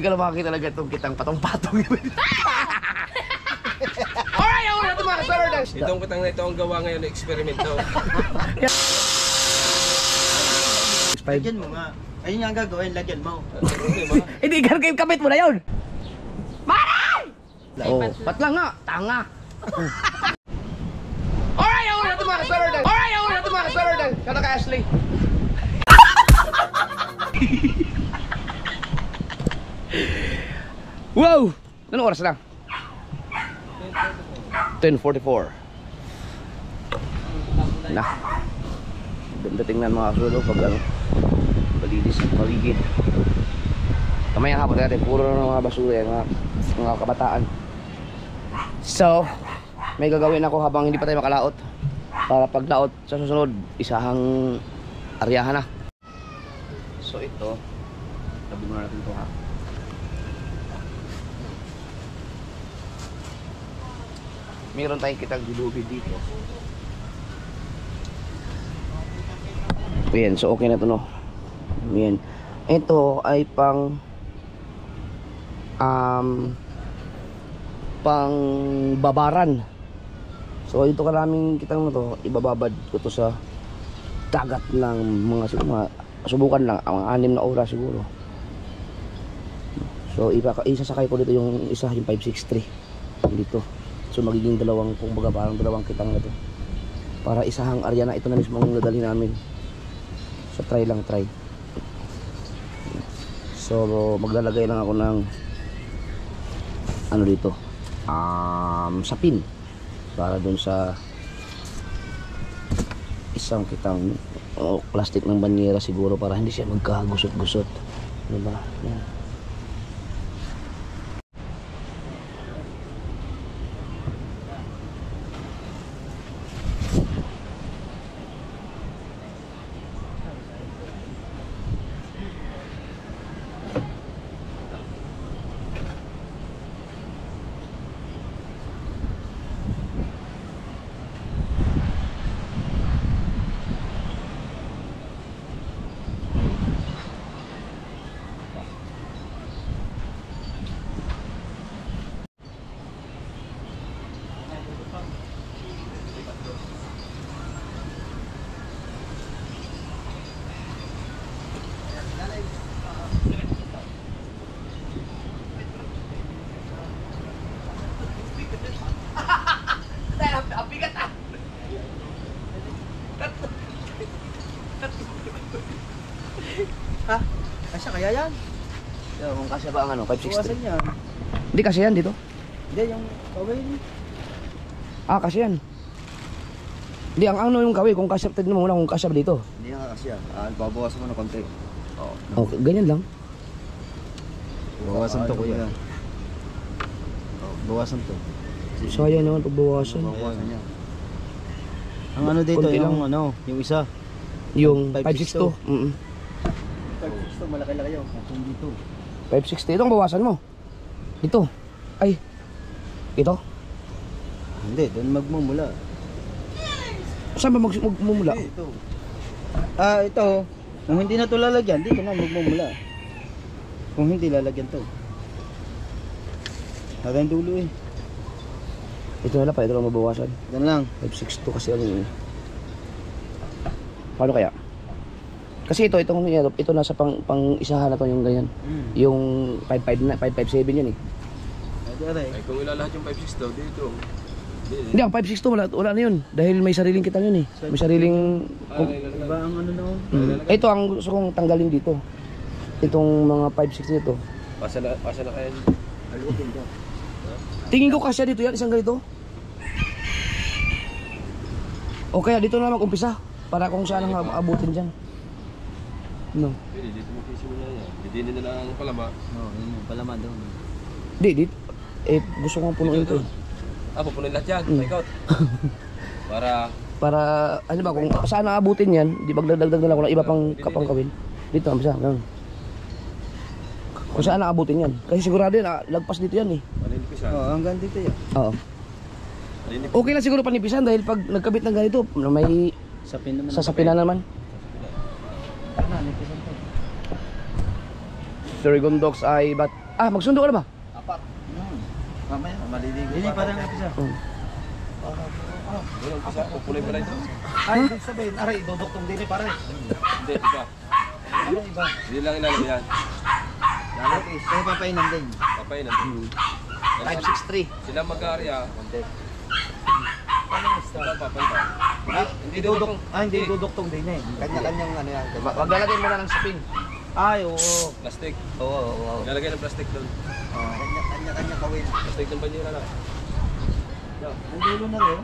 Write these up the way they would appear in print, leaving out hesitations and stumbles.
Hindi ka lang makakita talaga itong kitang patong-patong. Alright, ako na ito mga kasarod. Itong kitang na ito ang gawa ngayon ng eksperimento. Lagyan mo nga. Ayun nga ang gagawin, lagyan mo. Hindi, kayo kapit mo na yun. Maray! Oh, pat lang nga, tanga. Alright, ako na ito mga kasarod. Alright, ako na ito mga kasarod. Kata ka Ashley. Wow! Anong oras na? 10:44. Na. Ganda tingnan mga kasulo pag ano, palinis ang paligid. Kamayang hapon natin, puro na mga basura yan, mga kabataan. So, may gagawin ako habang hindi pa tayo makalaot. Para pag laot sa susunod, isahang aryahan na. So ito, tabi muna natin ito ha. Meron tayong kitang dilubid dito. Ayan, so okay na ito no. Ayan. Ito ay pang babaran. So ito karaming kitang na to, ibababad ko to sa dagat ng mga subukan lang, ang 6 na oras siguro. So isasakay ko dito yung isa, yung 563 dito. So magiging dalawang, kumbaga parang dalawang kitang na to. Para isahang area na, ito na mismo ang nadali namin. So try lang, try. So maglalagay lang ako ng ano dito, sapin para dun sa isang kitang plastic ng banyera siguro, para hindi siya magkagusot-gusot, diba? Yan. Ha? Kasya kaya yan? So, kung kasya ba ang ano, 563? Buwasan yan. Hindi kasya yan dito? Hindi, yung kaway. Kasya yan. Hindi, ang ano yung kaway, kung kasya, tignan mo muna kung kasya ba dito. Hindi nga kasya. Babawasan mo na konti. Okay, ganyan lang. Bawasan to kuya. Bawasan to. Sayang naman pag bawasan. Bawasan yan. Ang ano dito, Konti yung lang. ano, yung isa. Yung 562. 562. 562, malaki-laki yun. Kung dito. 560, itong bawasan mo. Dito. Ay. Ito? Hindi, doon magmumula. Saan ba magmumula? Ito. Ito. Kung hindi na ito lalagyan, dito na magmumula. Kung hindi lalagyan to. Hanggang dulo eh. Ito na lang pa, ito lang mabawasan. Yan lang. 562 kasi ano yun. Paano kaya? Kasi ito nasa pang isahan na to yung ganyan. Yung 557 yun eh. Ay kung ilalahat yung 562 dito. Hindi, ang 562 wala na yun. Dahil may sariling kita yun eh. May sariling... Iba ang ano na. Ito ang gusto kong tanggalin dito. Itong mga 560 nito. Pasa na kaya. Tingin ko kasya dito yan, isang ganito. O kaya dito na mag-umpisa. Para kung saan ang abutin dyan. No. Pwede dito mo kisimula yan. Didinin na lang ang palama. Oo, yun yung palama doon. Di, gusto kong punuin ito. Pupunin lahat yan. Paikot. Para, ano ba, kung saan naabutin yan, di magdagdag na lang ako ng iba pang kapangkawin. Dito, ambisa, ganun. Kung saan naabutin yan. Kasi sigurado yan, lagpas dito yan eh. Paninipisan. Oo, hanggang dito yan. Oo. Okay lang siguro panipisan dahil pag nagkabit ng ganito, may Sapin naman. sasapinan naman. Nipisan to. Sirigon Docks ay Ah, magsundo ka na ba? Apat. Mamaya, maliligo. Hindi, parang isa. Wala, umpisa. Pupulay pala ito. Ay, ibig sabihin, aray, duduktong din pare. Hindi, iba. Ano iba? Hindi lang ilalim yan. Lalaki, kaya papainan din. Papay nandun. 563. Sila mag-aarya. Sila papay ba? Hindi duduk, hindi duduktong din eh. Kanya-kanyang ano yan. Maglalagay mo na ng spin. Ay, oo. Plastic. Oo. Lalagay ng plastic doon. Kanya-kanya kawin. Plastic ng banyera na. Ang dulo na rin.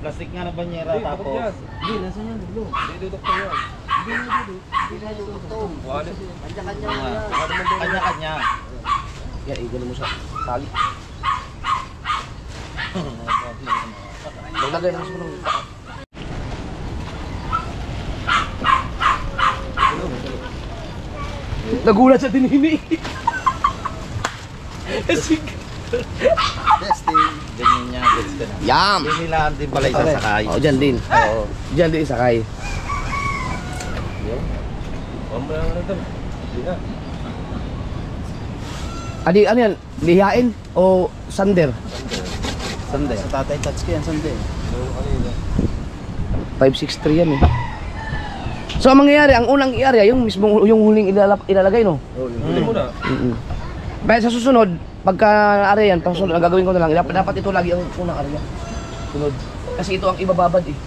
Plastic nga na banyera Hindi, tapos. bakit yan? Hindi, nasa yan dulo. Hindi dudok pa yan. Hindi na dulo. Hindi na duduktong. Wala. Kanya-kanya yan. Kanya-kanya. Yan, igano mo sa tali. Maglagay ng spin ng nagulat sa tinini. Testing. Ganyan niya, gets ka na. Yum! Dinilaan din pala isasakay. Oh, dyan din. Oo. Dyan din sakay. Mamaya na ito. Hindi na. Adi, ano yan? Lihain o sander? Sande. Sa tatay touch ko yan, sande. Ano kanina? 563 yan eh. So ang mangyayari, ang unang i-area, yung mismong yung huling ilalagay, no? Oh, yung huli mo na. Kaya sa susunod, pagka area yan, susunod, ang gagawin ko na lang, dapat ito lagi ang unang area. Sunod. Kasi ito ang ibababad eh.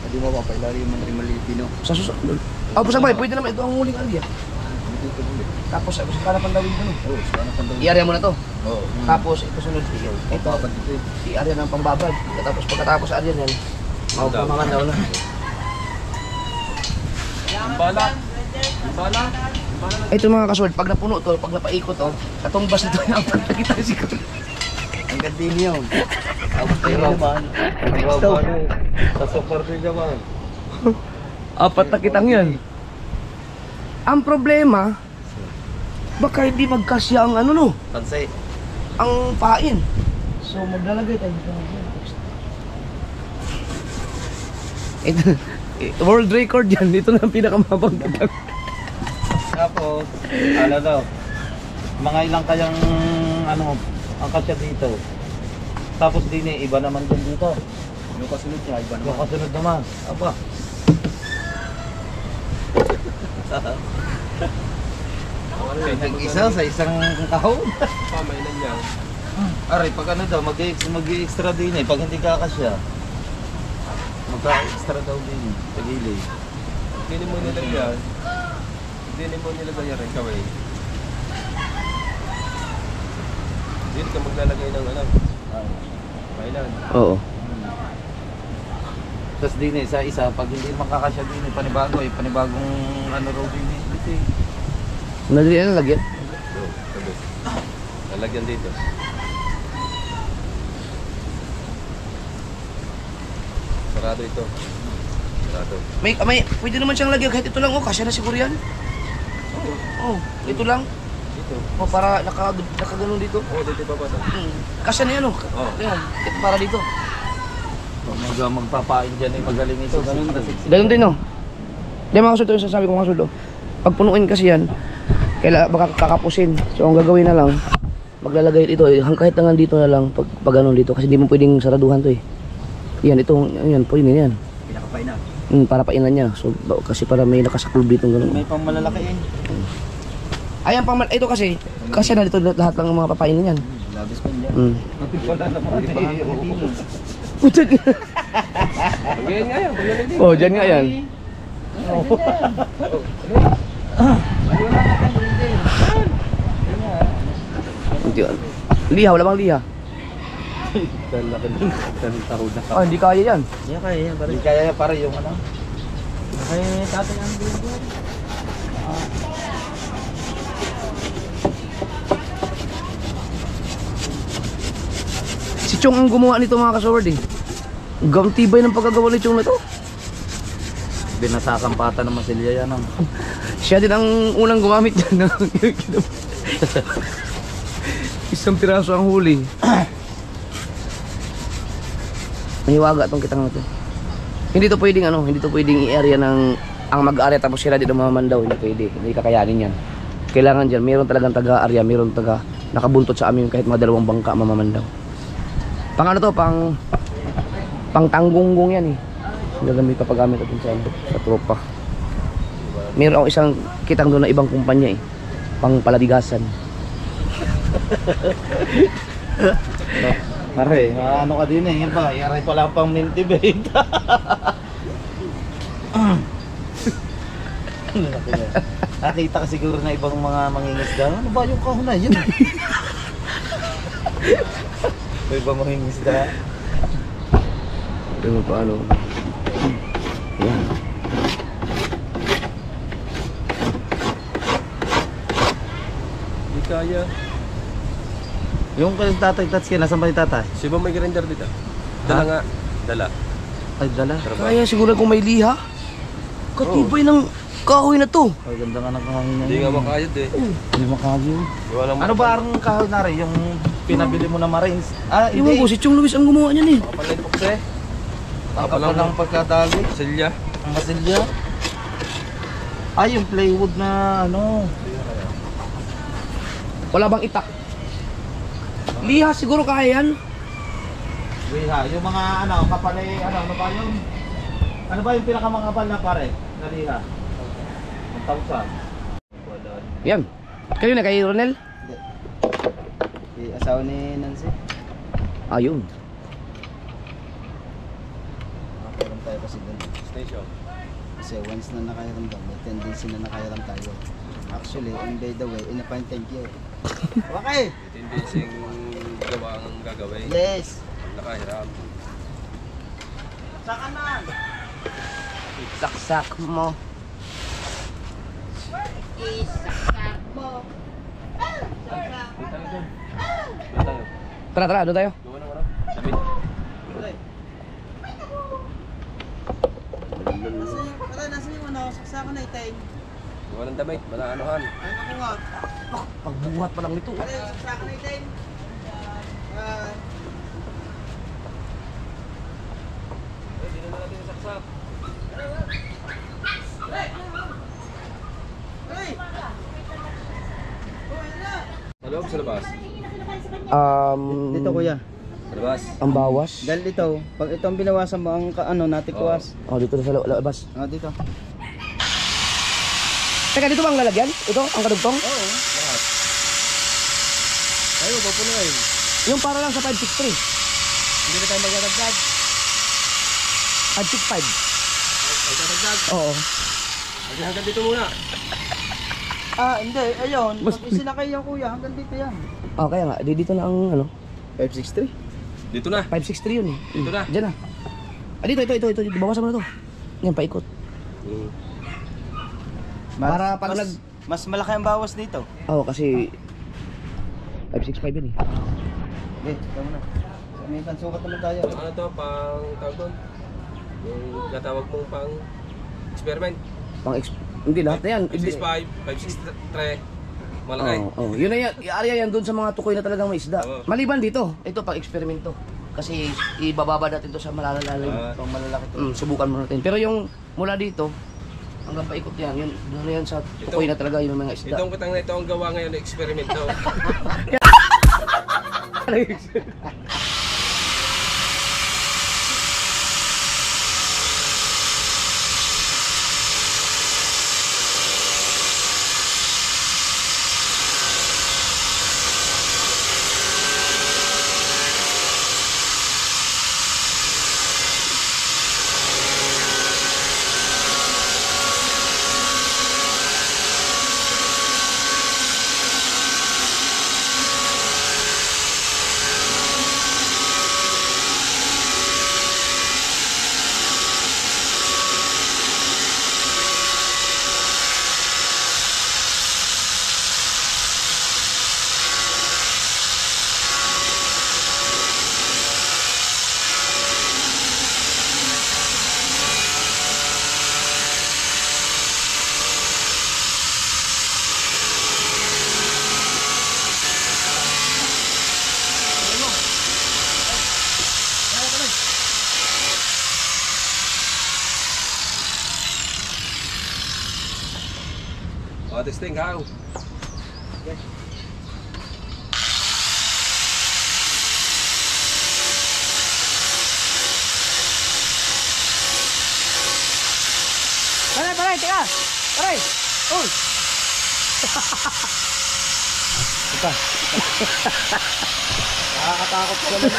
Hindi mo papailalim mo rin maliit no? Sa susunod. Oh, pasabay, pwede naman ito ang huling area. Tapos, para pandawin ko no? Oo, sana pandawin. I-area mo na to. Oo. Tapos, ito sunod. Ito, i-area ng pambabad. Tapos, pagkatapos area yan, maupamangan daw na. Yung bala. Yung bala. Ito mga kasword, pag napuno to, pag napaikot to, katumbas na to yung nakita siguro. Ang gandini yun. Tapos tayo naman. Sa super din naman. Apat na kitang yan. Ang problema, baka hindi magkasya ang ano no, Pansay. ang pain. So maglalagay tayo dito. Ito, world record yan. Ito na ang pinakamabang kitang. Tapos, ano daw, mga ilang kayang, ano, ang kasya dito. Tapos din eh, iba naman din dito. Yung kasunod niya, iba Yung kasunod naman. Aba. Isa sa isang kahon. Pamainan niya. Aray, pag ano daw, mag-extra din eh. Pag hindi kakasya, magka-extra daw din eh. Tagili. Hindi mo nilagyan. Hindi mo nilagyan rin kaway. Hindi ka maglalagay ng ano. Pailan. Oo. Tapos din eh, sa isa, pag hindi makakasya din eh, panibago eh. Panibagong ano raw din eh. Dito eh. Nadali na lagyan. Lalagyan dito. Sarado ito. Sarado. May, pwede naman siyang lagyan kahit ito lang. Oh, kasya na siguro yan. Oh, ito lang. Dito. Oh, para nakaganon dito. Oh, dito pa ba ito? Kasya na yan oh. Oh. Ayan, ito para dito. Magpapain dyan eh, magaling ito. Ganun na. Ganun din oh. Di mga kasulto yung sasabi ko mga kasulto. Pag punuin kasi yan, kailangan baka kakapusin. So ang gagawin na lang, maglalagay ito eh, kahit hanggang dito na lang pag ganun dito kasi hindi mo pwedeng saraduhan to eh. Yan, ito, yan, pwede yan. Pinakapainan. Para painan niya. So kasi para may nakasaklob dito ganun. May pang malalaki eh. Ayan pang ito kasi na dito lahat ng mga papainan yan. Labis pa niya. Wala naman. Putik. Ganyan nga yan. Ganyan din. Oh, diyan nga yan. Liha, wala bang liha? Talaki ng taon na. Ah, hindi kaya yan. Hindi kaya yan. Hindi kaya yan para yung ano. Kaya tatay ang bilog. Si Chong ang gumawa nito mga kasword eh. Gawang tibay ng pagkagawa ni Chong na to. Binasakang pata ng masilya yan. Siya din ang unang gumamit dyan. Isang piraso ang huli. Mahiwaga tong kitang natin. Hindi to pwedeng ano, hindi to pwedeng i-area ng ang mag-area tapos sila dito mamamandaw, hindi pwede. Hindi kakayanin yan. Kailangan dyan, mayroon talagang taga-area, mayroon taga nakabuntot sa amin kahit mga 2 bangka mamamandaw. Pang ano to, pang tanggunggong yan eh. Gagamit pa paggamit natin sa tropa. Mayroon akong isang kitang doon na ibang kumpanya eh. Pang paladigasan. Pare, ano ka din eh, yan pa, yaray pala pang mintivate. Nakita ka siguro na ibang mga mangingisda. Ano ba yung kahon na yun? May ibang mangingisda. Pero paano? Yan. Hindi kaya. Yung kay tatay Tatsuki, nasan ba yung tatay? Si ba may grinder dito? Dala nga. Dala. Ay, dala. Kaya siguro kung may liha. Katibay ng kahoy na to. Ay, ganda nga ng kahoy na Hindi nga makayod eh. Hindi makagyo. Walang Ano ba ang kahoy na rin? Yung pinabili mo na Marines? Ah, Iwan ko, hindi. si Chong Luis ang gumawa niyan eh. Kapalay pukse. Ang kapal ng pagkadali. Silya. Ang masilya. Ay, yung plywood na ano. Wala bang itak? Liha siguro kaya yan. Wiha, yung mga ano, kapal eh, ano ba yung? Ano ba yung pinakamakapal na pare? Naliha. 1,000. Yan. Kayo na kay Ronel? Hindi. Asawa ni Nancy. Ayun. Nakahiram tayo kasi doon. Station. Kasi once na nakahiram doon, may tendency na nakahiram tayo. Actually, and by the way, in-appoint thank you. Okay! Hindi sing gawa ang gagawin. Yes! Nakahiram. Sa kanan! Saksak mo. Doon tayo doon. Doon tayo. Tara, doon tayo. Gawa ng ano? Damit. Nasa yung ano, saksakan na itay. Gawa ng damit. Malaanuhan. Ay, ako nga. Pagbuhat pa lang nito. Ano yung saksakan na itay? Hindi na natin yung saksak. Sa loob, sa labas. Dito kuya. Sa labas. Ang bawas. Dahil dito, pag ito ang binawasan mo, ang ano, natikwas. Oh, dito na sa labas. Oh, dito. Teka, dito ba ang lalagyan? Ito, ang kadugtong? Oo. Lahat. Tayo, papunuin. Yung para lang sa 563. Hindi na tayo magdadagdag. 565. Ay, dadagdag. Oo. Hanggang dito muna. Ah, hindi. Ayun. Mas- Pag isinakay yan kuya, hanggang dito yan. Oh, kaya nga, dito na ang ano, 563? Dito na. 563 yun eh. Dito na. Diyan na. Ah, dito. Bawasan mo na to. Yan, paikot. Para pag nag... Mas malaki ang bawas dito. Oo, kasi 565 yun eh. Okay, tama na. May pansukat naman tayo. Ano to, pang tawag doon? Yung natawag mong pang experiment. Hindi lahat na yan. 565, 563, malaki. Oo, yun na yan. Area yan doon sa mga tukoy na talagang may isda. Oo. Maliban dito, ito pang eksperimento. Kasi ibababa natin to sa malalalim. Pang malalaki to. Subukan mo natin. Pero yung mula dito, hanggang paikot yan, yun, doon na yan sa tukoy na talaga yung mga isda. Itong kutang na ito ang gawa ngayon ng experiment daw. O, testing, how? Nakakatakot ka naman.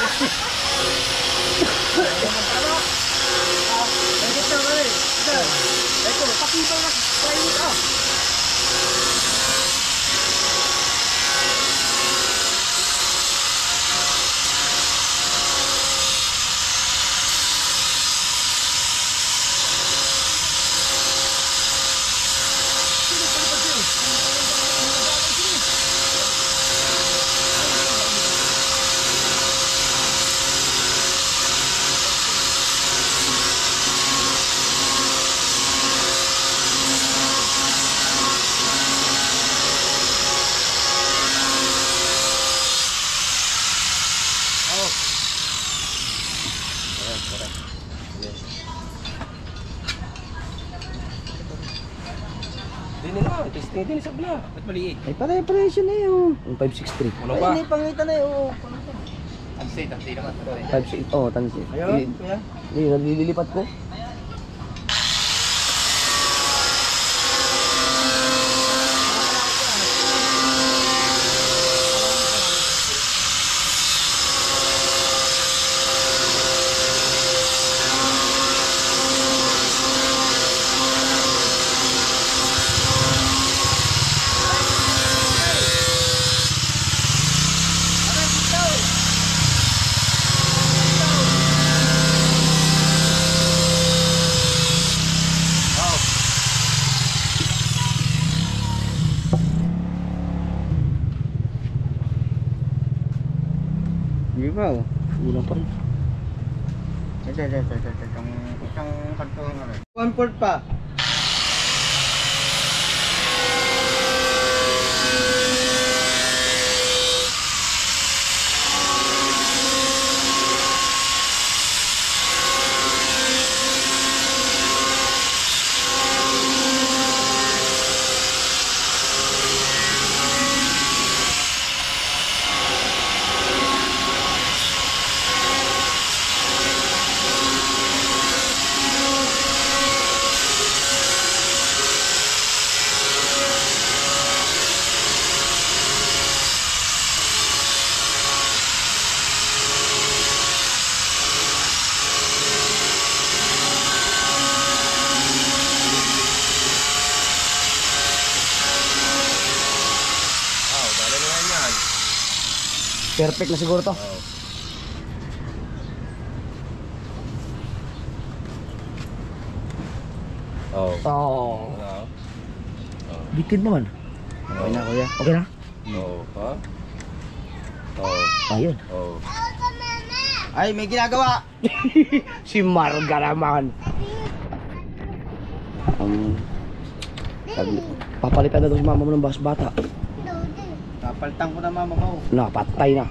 Din na, testing din sa bla. Ba't maliit? Ay, pare-pare siya na yun. Yung 563. Ano ba? Ay, pangitan na yun. Tansi naman. 563. Oh, tansi. Ayun, kuya. Hindi, nalilipat ko. Hindi ba? Kulang pa rin. Isang karton na rin. 1/4 pa. Dala na lang yan. Perfect na siguro to. Oh. Oh. Ano? Bitid naman. Okay na, kuya. Okay na? Oh. Ha? Oh. Ayun. Oh. Ay, may ginagawa. Si Marga naman. Papalitan na daw si mama mo ng bata. Kapaltang ko na mama mo. Napatay na.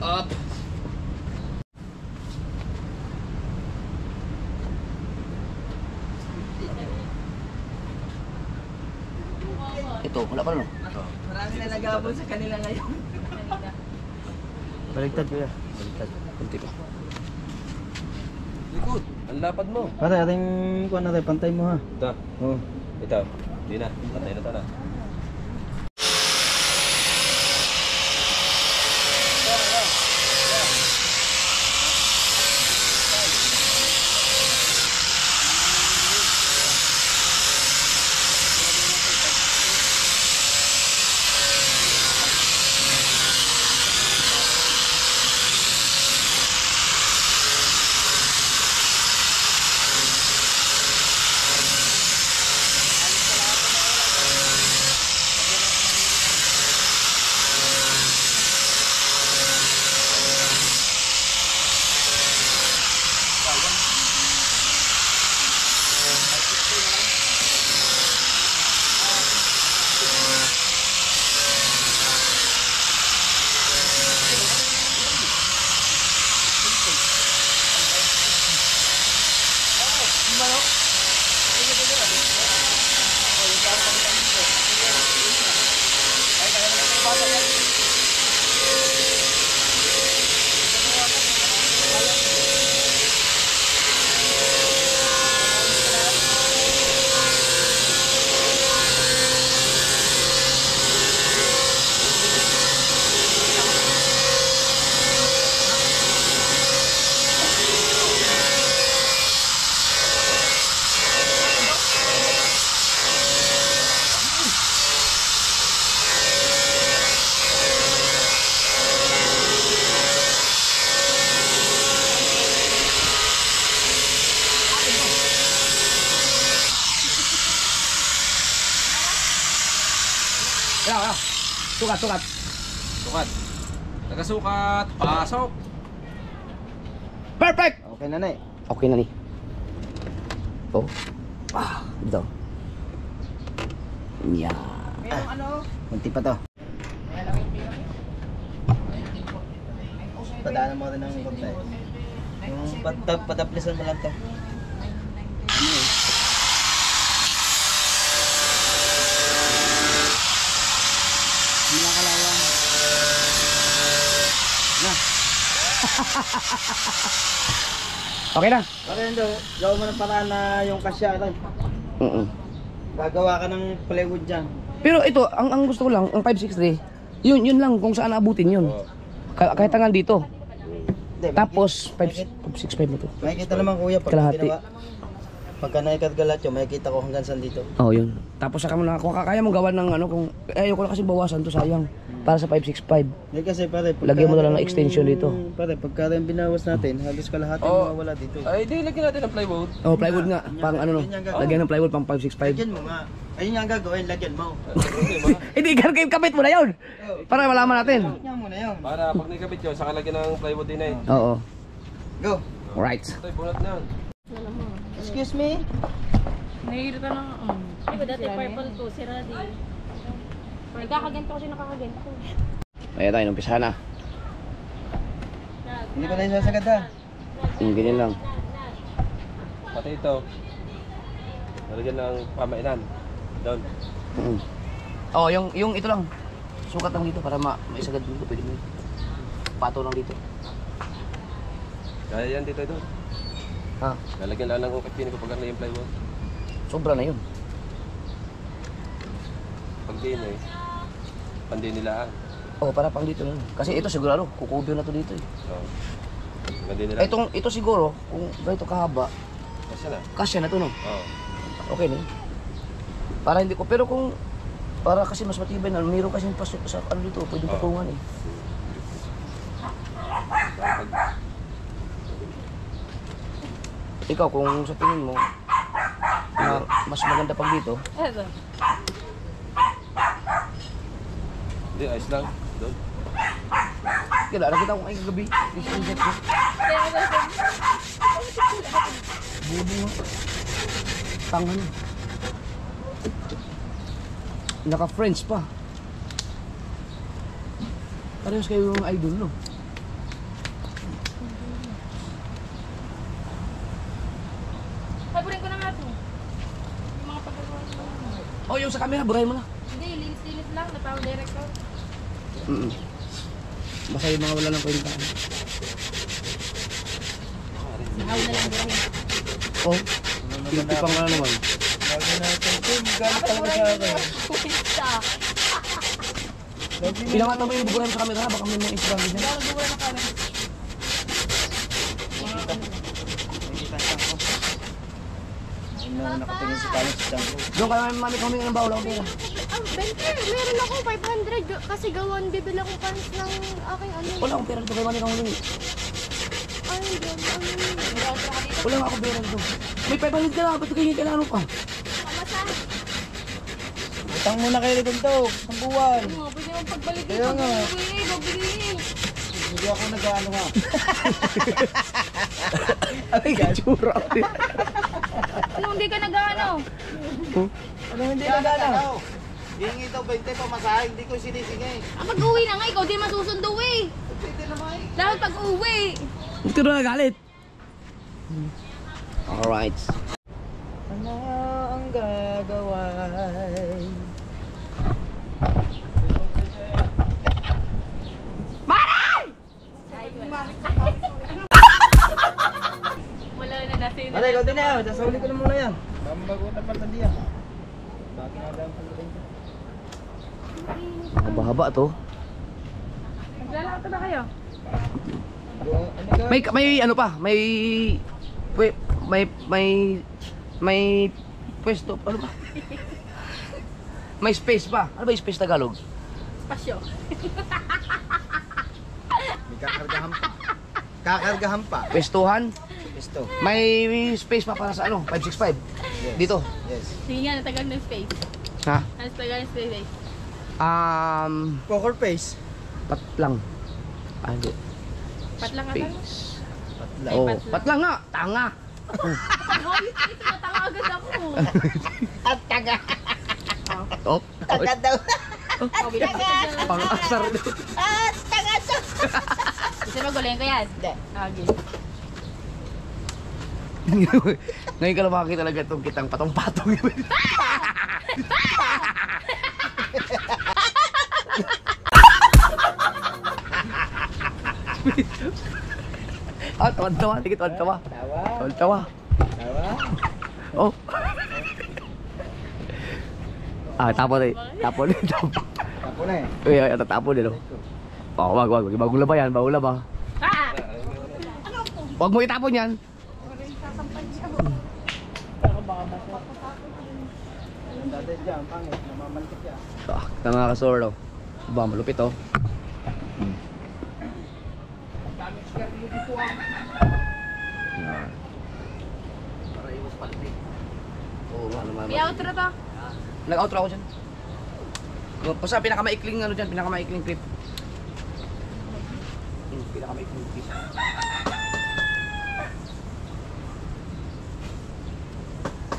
Up. Ito, wala pa no? Marami na nag-aabol sa kanila ngayon. Baliktad kuya. Baliktad. Kunti pa. Likod. Ang lapad mo. Pare, ating kuha natin, pantay mo ha. Ito. Oo. Ito. Hindi na. Patay na ito na. Kaya. Sukat, sukat. Sukat. Nagasukat. Pasok. Perfect! Okay na na eh. Okay na ni. Oh. Ah, ito. Yeah. Kunti pa to. Padaanan mo rin ng konti. Yung padaplisan mo lang to. Hindi na kalawang. Na. Okay na? Okay na daw. Gawin mo ng paraan na yung kasya ito. Gagawa ka ng plywood dyan. Pero ito, ang gusto ko lang, ang 563, yun lang kung saan abutin yun. Oh. Kahit hanggang dito. Hindi, Tapos, 565 mo to. makikita naman kuya pag Kalahati. ginawa. Pagka naikargalat yun, makikita ko hanggang saan dito. Oh, yun. Tapos saka mo na, kung kaya mong gawa ng ano, kung ayoko na kasi bawasan to, sayang. Para sa 565. Hindi kasi pare, Lagyan mo na lang ng extension dito. Pare, pagka rin binawas natin, halos kalahati Oh. mawawala dito. Ay, di lagyan natin ng plywood. Oh, plywood nga. Pang ano no. Lagyan ng plywood pang 565. Lagyan mo nga. Ayun nga ang gagawin, lagyan mo. Hindi, kapit mo na yun. Para malaman natin. Lagyan mo na yun. Para pag nakabit yun, saka lagyan ng plywood din eh. Oo. Go. Alright. Ito, bunot na. Excuse me. Nahihirap ka na. Di ba dati purple to, si Radi. Nagkakaganto kasi nakakaganto. Ayan tayo, umpisa na. Hindi ko na yung sasagad ha. Ganyan lang. Pati ito. Nalagyan ng pamainan. Doon. Oh, yung ito lang. Sukat lang dito para maisagad dito. Pwede mo. Pato lang dito. Kaya yan dito ito. Ha? Lalagyan lang ng kapinin ko pag yung plywood. Sobra na yun. Pag din eh. Pandi nila. Oh, para pang dito lang. Kasi ito siguro kukubyo na to dito eh. Oh. Pandi nila. Ito siguro, kung ganito kahaba, Kasi na. kasya na to no. Oh. Okay na yun. Para hindi ko, pero kung para kasi mas matibay na, mayroon kasi pasok sa ano dito, pwedeng patungan eh. Ikaw, kung sa tingin mo, na mas maganda pag dito, Eto. Hindi, ayos lang. Doon. kaya nakita ko ay gabi, isinject ko. Bubo nga. Tangan. Naka-French pa. Parehas kayo yung idol, no? Paborin ko na nga to. Yung mga pagkagawa ko. Oh, yung sa camera, burahin mo na. Hindi, linis-linis lang. Natawag director. Basta yung mga wala ng kwenta. Sihaw na lang burahin. Oh, pinagtipang ka na naman. Lagi natin. Galit talaga sa akin. Kwenta. Pinamata mo yung burahin sa camera, baka may mga Instagram din. Hindi ako nagbubulan ng camera. Nakatingin si Carlos sa tango. Doon ka naman mami kami ng bawal ako pera. Meron ako 500 kasi gawan bibili akong pants ng aking ano. Wala akong pera dito kay mami kami. Ay, ganun. Wala nga akong pera dito. May 500 ka na, ba't kayo kailangan pa? Pamasahe. Utang muna kayo dito. Ang buwan. Oo, pwede mong pagbalikin. Kaya nga. Pagbigay. Hindi ako nag-ano nga. Ano yung tsura? Ano, hindi ka nag-ano? Ano hindi nag-ano? Hingi daw 20 pamasahe, hindi ko sinisingay. Pag-uwi na nga, ikaw di masusundo eh. Pwede naman. Dapat pag-uwi. Ito na nagalit. Alright. Ano ang gagawin? Wala na natin. Ate, ikaw din na. Sasuli ko na muna yan. Mambagutan pa sa diyan. Bakit na lang pala rin? Haba-haba to. Naglalakad na kayo? May ano pa, may pwesto, ano ba? May space pa. Ano ba yung space Tagalog? Pasyo. May kakargahan pa. Kakargahan pa. Pwestuhan. Ito. May space pa para sa ano, 565. Dito. Yes. Sige nga, natagal ng space. Ha? Ano tagal ng space? Poker face. Pat lang. Ah, hindi. Pat lang ata. Space. Patla. Oh, pat lang. pat lang nga. Tanga. Hoy, ito natanga agad ako. Oh. Taga daw. Oh, bilang ko dyan. Pang-asar. Gusto mo gulayin ko yan? Hindi. Okay. Ngayon ka lang makakita talaga itong kitang patong-patong. Tawan-tawa. Sige, tawan-tawa. Tawa. Tawan-tawa. Tawa. Oh. Tapon eh. Tapon. Ako na eh. Uy, tatapon eh. Oh, wag. Bagong laba yan. Bagong laba. Ah! Wag mo itapon yan. Ang daday dyan, pangit. Namamantik yan. Ito mga kasoro. Ba, malupit oh. Yan. Para iwas palitin. Oo, ano man. May outro to. Nag-outro ako dyan. Basta pinakamaikling ano dyan, pinakamaikling clip. Pinakamaikling clip.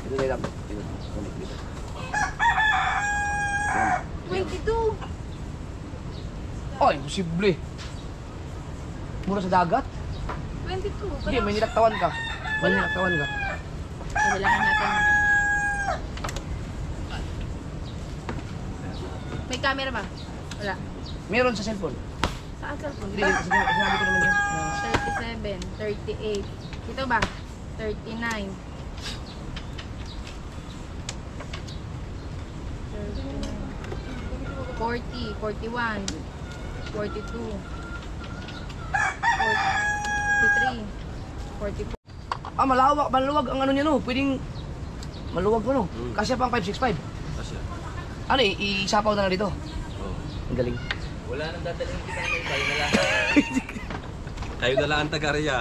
Ito na lang. Ito. 22. Oh, imposible. Mura sa dagat? 22. Hindi, may nilaktawan ka. May nilaktawan ka. Kailangan natin. May camera ba? Wala. Meron sa cellphone. Saan cellphone? Hindi, sinabi ko naman dyan. 37, 38. Ito ba? 39. 40, 41, 42, 43, 44. Maluwag ang ano niya no. Pwedeng maluwag mo no. Kasi pang 565. Kasi, Ano isapaw na lang dito. Ang galing. wala nang dadalhin kita ng tayo na lang. Tayo na lang ang taga-area.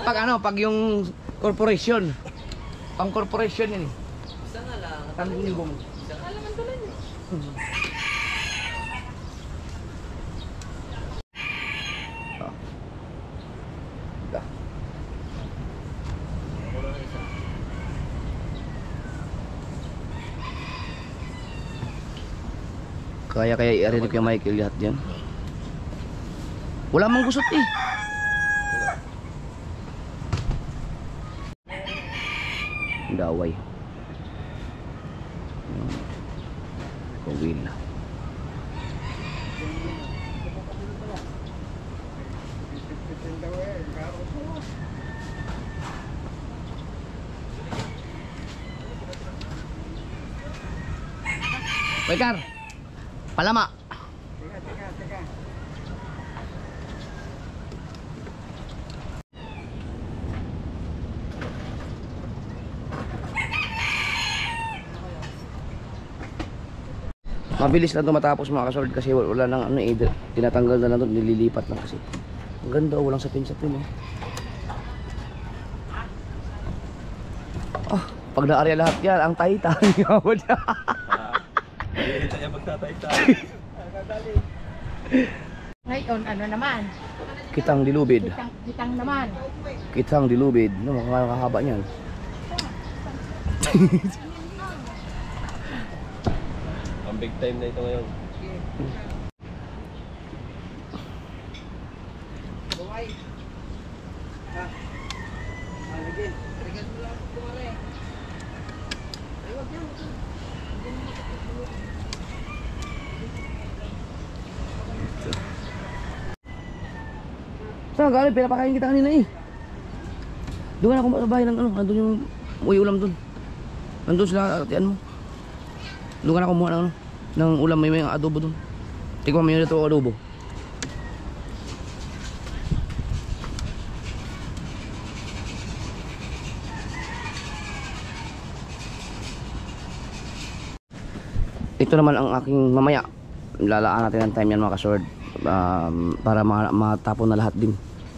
Pag pag yung corporation. Pang corporation yan eh. Isa nga lang. Tanggong. Alam ang tuloy niyo. Kaya i-arinig yung Michael lahat yan. Wala mang gusot eh. Daway. Kawil. Bekar, palama. Mabilis lang ito matapos mga kasold kasi wala nang ano eh, tinatanggal na lang ito, nililipat na kasi. Ang ganda, walang sapin-sapin eh. Oh, pag naarya lahat yan, ang tahi-tahi nga mo dyan. Hindi tayo magtatay-tay. Ngayon, ano naman? Kitang dilubid. Kitang naman. Kitang dilubid. No, makakahaba niyan. Ang big time na ito ngayon. Saan galing? Pinapakain kita kanina eh. Doon ako sa bahay ng ano, nandun yung ulam doon. Nandun sila atian mo. Doon ako kumuha ng ano, ng ulam, may adobo doon. Tingnan mo may ito adobo. Ito naman ang aking mamaya. Lalaan natin ng time yan mga kasword. Para matapon na lahat din.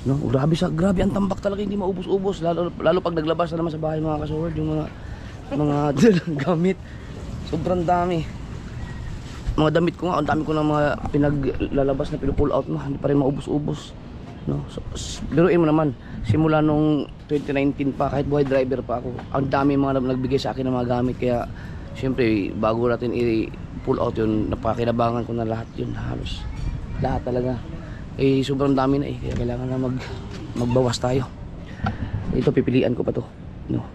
No, grabe ang tambak talaga, hindi maubos-ubos lalo pag naglabas na naman sa bahay mga kasword yung mga gamit. Sobrang dami. Mga damit ko nga, ang dami ko na mga pinaglalabas na pinupull out mo, hindi pa rin maubos-ubos. No, so, biruin mo naman, simula nung 2019 pa, kahit buhay driver pa ako, ang dami mga nagbigay sa akin ng mga gamit, kaya syempre bago natin i-pull out yun, napakinabangan ko na lahat yun, halos lahat talaga. Eh sobrang dami na eh, kaya kailangan na magbawas tayo. Ito pipilian ko pa to, no.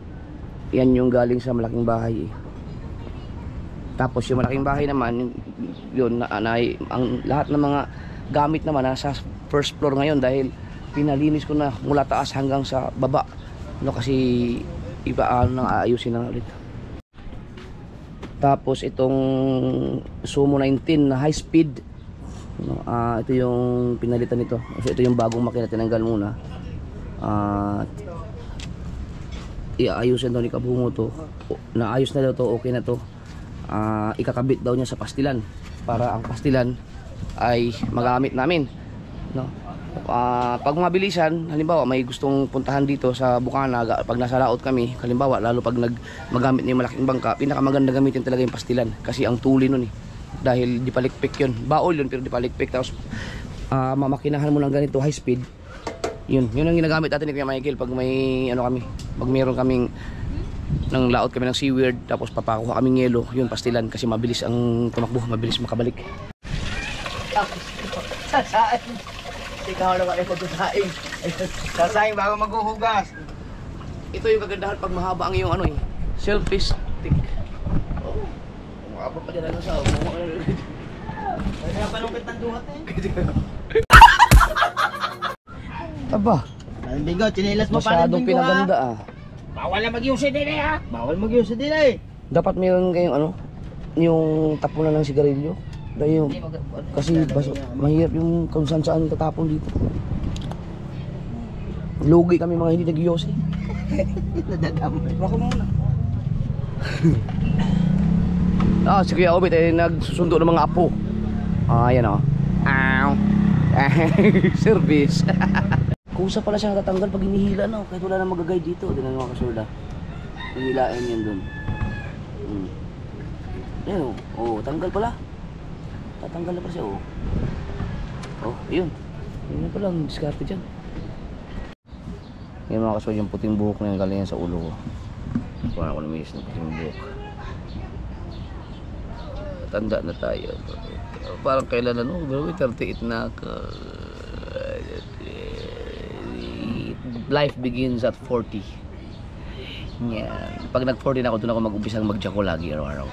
Yan yung galing sa malaking bahay eh. Tapos yung malaking bahay naman yun ang lahat ng mga gamit naman nasa first floor ngayon dahil pinalinis ko na mula taas hanggang sa baba, no, kasi ipaano nang aayusin na ulit. Tapos itong Sumo 19 na high speed, no, ito yung pinalitan nito. So ito yung bagong makina, tinanggal muna. Iaayusin daw ni Kabungo to. Naayos na daw to, okay na to. Ikakabit daw niya sa pastilan para ang pastilan ay magamit namin, no. Pag mabilisan, halimbawa may gustong puntahan dito sa Bukana, pag nasa laot kami, halimbawa lalo pag magamit niya yung malaking bangka, pinakamaganda gamitin talaga yung pastilan kasi ang tuli nun eh, dahil di palikpik yun, baol yun pero di palikpik. Tapos mamakinahan mo ng ganito high speed, yun ang ginagamit natin ni Kuya Michael pag may ano kami, pag meron kaming nang laot kami ng seaweed, tapos papakuha kaming yelo, yun pastilan kasi mabilis ang tumakbo, mabilis makabalik. Sasain. Ikaw naman ay magsasain. Sasain bago maghuhugas. Ito yung kagandahan pag mahaba ang iyong ano eh, selfie stick. Oh, umabot pa dyan ano sa Kaya palungkit ng duhat eh. Aba, Ang bigot, chinilas mo pa rin masyadong bingo ha. pinaganda ah. Bawal na mag-use din eh ha. Bawal mag-use din eh. Dapat meron kayong ano, yung tapunan ng sigarilyo. Dahil yung, kasi mahirap yung kung saan tatapon dito. Lugi kami mga hindi nag-yosi. Nadadamay. Baka muna. Si Kuya Obit ay nagsusundo ng mga apo. Ayan o. Service. Kusa pala siya natatanggal pag hinihila na. Kahit wala na magagay dito. Di na mga kasulda. Hinihilain yan dun. Ayan o. Tanggal pala. Tatanggal na pa siya o. Yun. Yun na palang diskarte dyan. Ngayon mga kasulda, yung puting buhok na yan galing yan sa ulo ko. Kuha ako luminis ng puting buhok. Tanda na tayo. Parang kailan ano, 38 na ako. life begins at 40. Yan. Pag nag-40 na ako, doon ako mag-umpisang mag-jacko lagi araw-araw.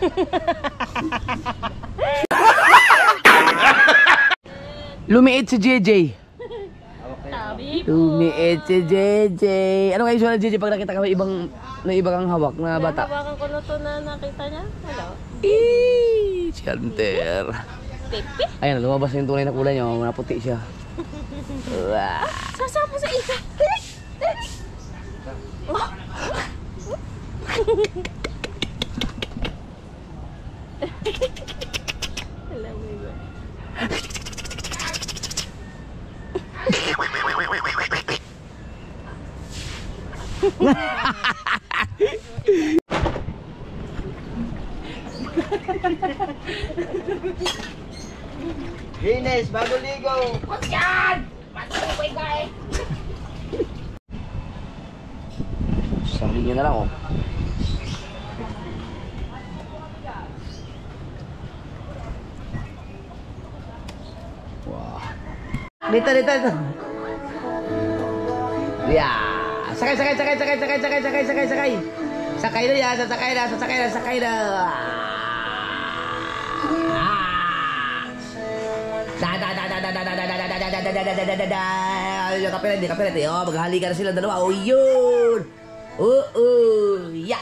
Lumiit si JJ. Sabi Lumiit si JJ. Ano kayo sulat JJ pag nakita ka may ibang kang hawak na bata? Hawakan ko na to na nakita niya. Hello? Chanter. Pipi? Ayan, lumabas na yung tunay na kulay niya. Naputi siya. Wow. Sasapo sa isa. Alam mo ba? Venus, bago ligo. Sabi niya na lang, oh. Wow. Dito. Yeah. Sakay. Sakay na yan, sasakay na. Kapirat. Oh, maghahalikan na sila dalawa. Oh, yun. Ya.